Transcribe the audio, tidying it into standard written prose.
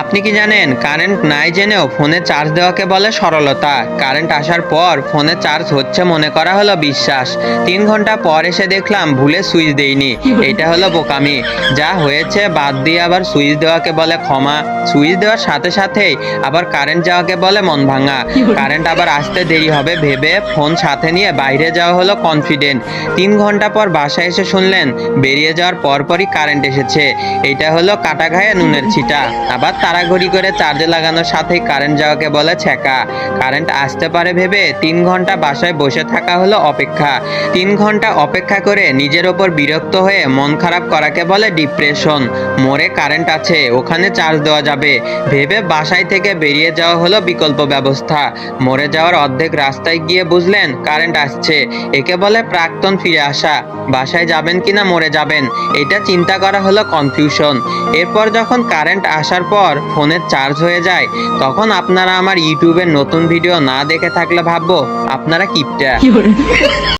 আপনি কি জানেন কারেন্ট নাই জেনেও ফোনে চার্জ দেওয়াকে বলে সরলতা। কারেন্ট আসার পর ফোনে চার্জ হচ্ছে মনে করা হলো বিশ্বাস। 3 ঘন্টা পর এসে দেখলাম ভুলে সুইচ দেইনি, এটা হলো বোকামি। যা হয়েছে বাদ দিয়ে আবার সুইচ দেওয়াকে বলে ক্ষমা। সুইচ দেওয়ার সাথে সাথেই আবার কারেন্ট যাওয়াকে বলে মন ভাঙা। কারেন্ট আবার আসতে দেরি হবে ভেবে ফোন সাথে নিয়ে বাইরে যাওয়া হলো কনফিডেন্ট। 3 ঘন্টা পর বাসায় এসে শুনলেন বেরিয়ে যাওয়ার পরপরই কারেন্ট এসেছে। এটা হলো কাটা ঘায়ে নুনের ছিটা। আবার তাড়াঘড়ি করে চার্জে লাগানোর সাথেই কারেন্ট যাওয়াকে বলে ছ্যাঁকা। কারেন্ট আসতে পারে ভেবে 3 ঘন্টা বাসায় বসে থাকা হলো অপেক্ষা। 3 ঘন্টা অপেক্ষা করে নিজের ওপর বিরক্ত হয়ে মন খারাপ করাকে বলে ডিপ্রেশন। মোড়ে কারেন্ট আছে, ওখানে চার্জ দেওয়া যাবে ভেবে বাসায় থেকে বেরিয়ে যাওয়া হলো বিকল্প ব্যবস্থা। মরে যাওয়ার অর্ধেক রাস্তায় গিয়ে বুঝলেন কারেন্ট আসছে, একে বলে প্রাক্তন ফিরে আসা। বাসায় যাবেন কিনা মরে যাবেন, এটা চিন্তা করা হলো কনফিউশন। এরপর যখন কারেন্ট আসার পর ফোনের চার্জ হয়ে যায়, তখন আপনারা আমার ইউটিউবের নতুন ভিডিও না দেখে থাকলে ভাববো আপনারা কিপটা।